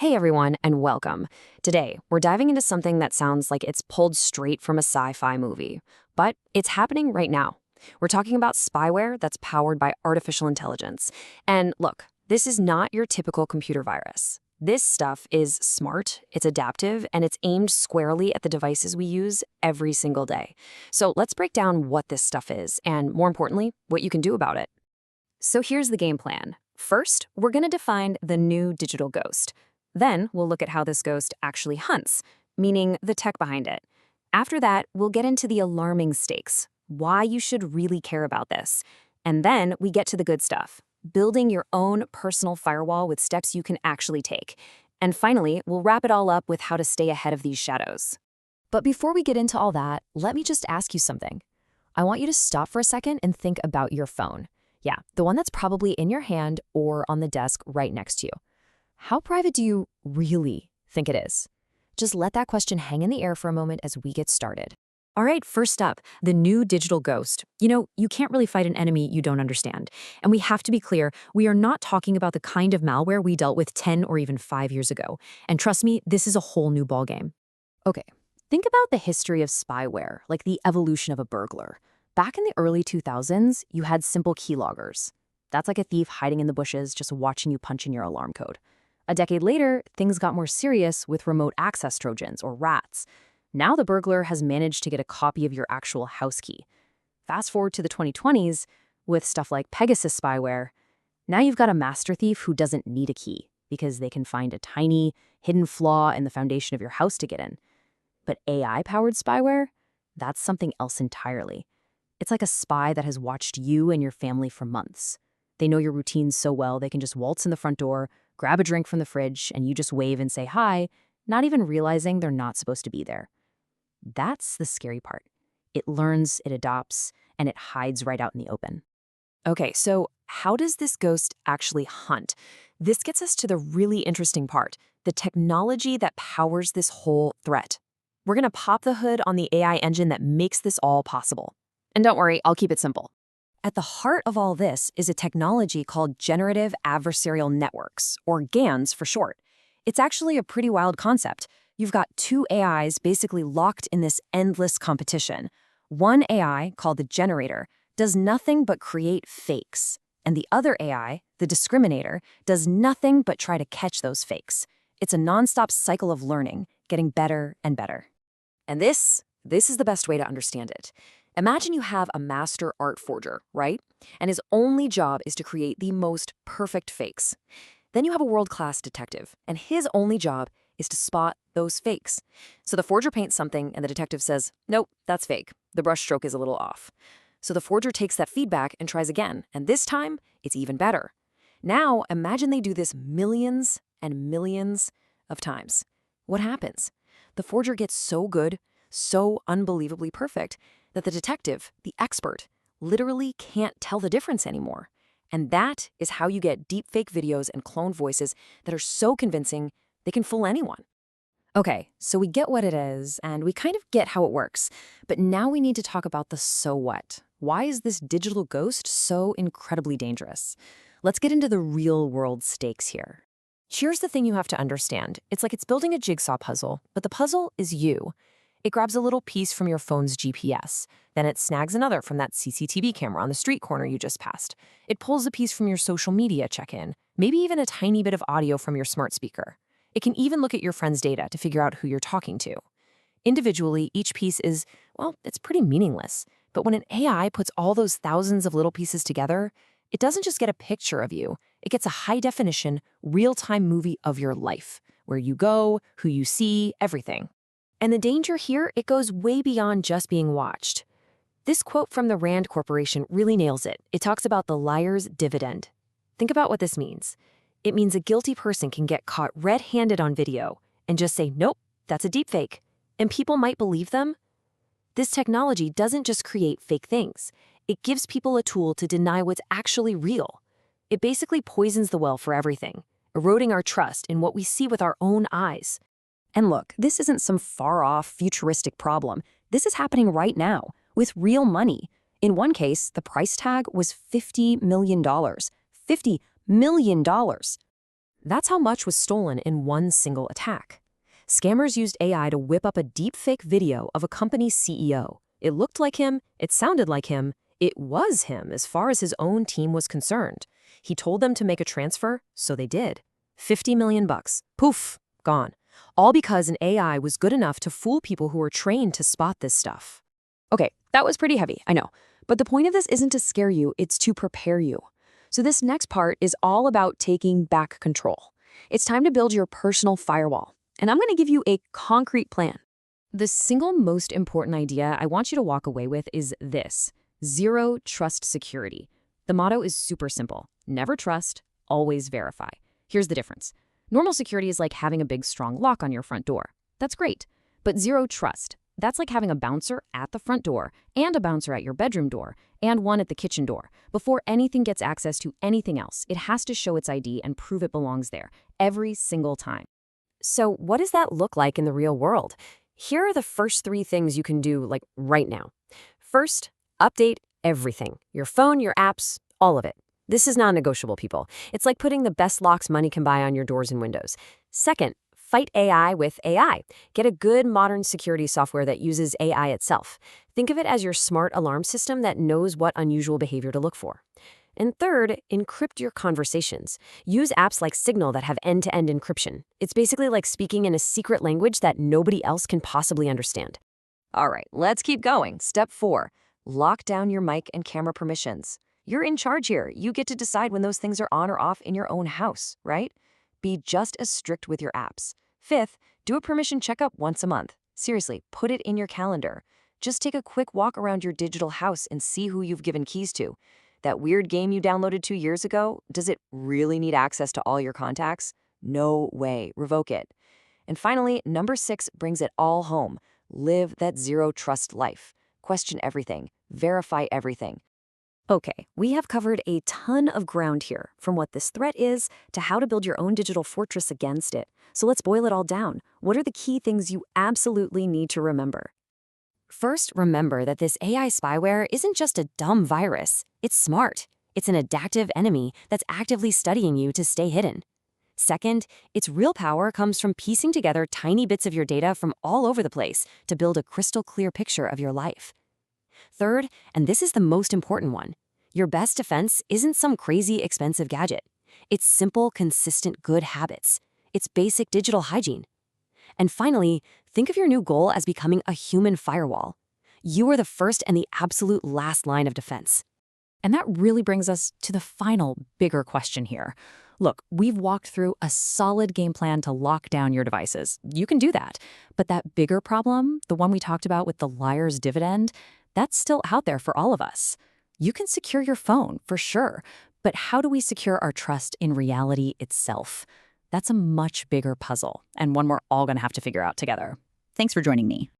Hey everyone, and welcome. Today, we're diving into something that sounds like it's pulled straight from a sci-fi movie, but it's happening right now. We're talking about spyware that's powered by artificial intelligence. And look, this is not your typical computer virus. This stuff is smart, it's adaptive, and it's aimed squarely at the devices we use every single day. So let's break down what this stuff is, and more importantly, what you can do about it. So here's the game plan. First, we're going to define the new digital ghost. Then we'll look at how this ghost actually hunts, meaning the tech behind it. After that, we'll get into the alarming stakes, why you should really care about this. And then we get to the good stuff, building your own personal firewall with steps you can actually take. And finally, we'll wrap it all up with how to stay ahead of these shadows. But before we get into all that, let me just ask you something. I want you to stop for a second and think about your phone. Yeah, the one that's probably in your hand or on the desk right next to you. How private do you really think it is? Just let that question hang in the air for a moment as we get started. All right, first up, the new digital ghost. You can't really fight an enemy you don't understand. And we have to be clear, we are not talking about the kind of malware we dealt with 10 or even 5 years ago. And trust me, this is a whole new ballgame. Okay, think about the history of spyware, like the evolution of a burglar. Back in the early 2000s, you had simple keyloggers. That's like a thief hiding in the bushes, just watching you punch in your alarm code. A decade later, things got more serious with remote access Trojans, or rats. Now the burglar has managed to get a copy of your actual house key. Fast forward to the 2020s, with stuff like Pegasus spyware, now you've got a master thief who doesn't need a key, because they can find a tiny, hidden flaw in the foundation of your house to get in. But AI-powered spyware? That's something else entirely. It's like a spy that has watched you and your family for months. They know your routines so well they can just waltz in the front door, grab a drink from the fridge, and you just wave and say hi, not even realizing they're not supposed to be there. That's the scary part. It learns, it adopts, and it hides right out in the open. Okay, so how does this ghost actually hunt? This gets us to the really interesting part, the technology that powers this whole threat. We're going to pop the hood on the AI engine that makes this all possible. And don't worry, I'll keep it simple. At the heart of all this is a technology called Generative Adversarial Networks, or GANs for short. It's actually a pretty wild concept. You've got two AIs basically locked in this endless competition. One AI, called the generator, does nothing but create fakes. And the other AI, the discriminator, does nothing but try to catch those fakes. It's a nonstop cycle of learning, getting better and better. And this is the best way to understand it. Imagine you have a master art forger, right? And his only job is to create the most perfect fakes. Then you have a world-class detective, and his only job is to spot those fakes. So the forger paints something, and the detective says, nope, that's fake. The brushstroke is a little off. So the forger takes that feedback and tries again, and this time, it's even better. Now, imagine they do this millions and millions of times. What happens? The forger gets so good, so unbelievably perfect, that the detective, the expert, literally can't tell the difference anymore. And that is how you get deepfake videos and cloned voices that are so convincing they can fool anyone. Okay, so we get what it is, and we kind of get how it works. But now we need to talk about the so what. Why is this digital ghost so incredibly dangerous? Let's get into the real-world stakes here. Here's the thing you have to understand. It's like it's building a jigsaw puzzle, but the puzzle is you. It grabs a little piece from your phone's GPS. Then it snags another from that CCTV camera on the street corner you just passed. It pulls a piece from your social media check-in, maybe even a tiny bit of audio from your smart speaker. It can even look at your friend's data to figure out who you're talking to. Individually, each piece is, well, it's pretty meaningless. But when an AI puts all those thousands of little pieces together, it doesn't just get a picture of you. It gets a high-definition, real-time movie of your life, where you go, who you see, everything. And the danger here, it goes way beyond just being watched. This quote from the Rand Corporation really nails it. It talks about the liar's dividend. Think about what this means. It means a guilty person can get caught red-handed on video and just say, nope, that's a deepfake. And people might believe them. This technology doesn't just create fake things. It gives people a tool to deny what's actually real. It basically poisons the well for everything, eroding our trust in what we see with our own eyes. And look, this isn't some far-off, futuristic problem. This is happening right now, with real money. In one case, the price tag was $50 million. $50 million. That's how much was stolen in one single attack. Scammers used AI to whip up a deepfake video of a company's CEO. It looked like him, it sounded like him, it was him as far as his own team was concerned. He told them to make a transfer, so they did. 50 million bucks. Poof, gone. All because an AI was good enough to fool people who were trained to spot this stuff. Okay, that was pretty heavy, I know. But the point of this isn't to scare you, it's to prepare you. So this next part is all about taking back control. It's time to build your personal firewall. And I'm going to give you a concrete plan. The single most important idea I want you to walk away with is this: zero trust security. The motto is super simple. Never trust, always verify. Here's the difference. Normal security is like having a big, strong lock on your front door. That's great. But zero trust, that's like having a bouncer at the front door and a bouncer at your bedroom door and one at the kitchen door. Before anything gets access to anything else, it has to show its ID and prove it belongs there every single time. So what does that look like in the real world? Here are the first 3 things you can do, like right now. First, update everything. Your phone, your apps, all of it. This is non-negotiable, people. It's like putting the best locks money can buy on your doors and windows. Second, fight AI with AI. Get a good modern security software that uses AI itself. Think of it as your smart alarm system that knows what unusual behavior to look for. And third, encrypt your conversations. Use apps like Signal that have end-to-end encryption. It's basically like speaking in a secret language that nobody else can possibly understand. All right, let's keep going. Step 4, lock down your mic and camera permissions. You're in charge here. You get to decide when those things are on or off in your own house, right? Be just as strict with your apps. 5th, do a permission checkup once a month. Seriously, put it in your calendar. Just take a quick walk around your digital house and see who you've given keys to. That weird game you downloaded 2 years ago, does it really need access to all your contacts? No way. Revoke it. And finally, number 6 brings it all home. Live that zero trust life. Question everything. Verify everything. Okay, we have covered a ton of ground here, from what this threat is to how to build your own digital fortress against it. So let's boil it all down. What are the key things you absolutely need to remember? First, remember that this AI spyware isn't just a dumb virus. It's smart. It's an adaptive enemy that's actively studying you to stay hidden. Second, its real power comes from piecing together tiny bits of your data from all over the place to build a crystal clear picture of your life. Third, and this is the most important one, your best defense isn't some crazy expensive gadget. It's simple, consistent good habits. It's basic digital hygiene. And finally, think of your new goal as becoming a human firewall. You are the first and the absolute last line of defense. And that really brings us to the final, bigger question here. Look, we've walked through a solid game plan to lock down your devices. You can do that. But that bigger problem, the one we talked about with the liar's dividend, that's still out there for all of us. You can secure your phone, for sure. But how do we secure our trust in reality itself? That's a much bigger puzzle, and one we're all going to have to figure out together. Thanks for joining me.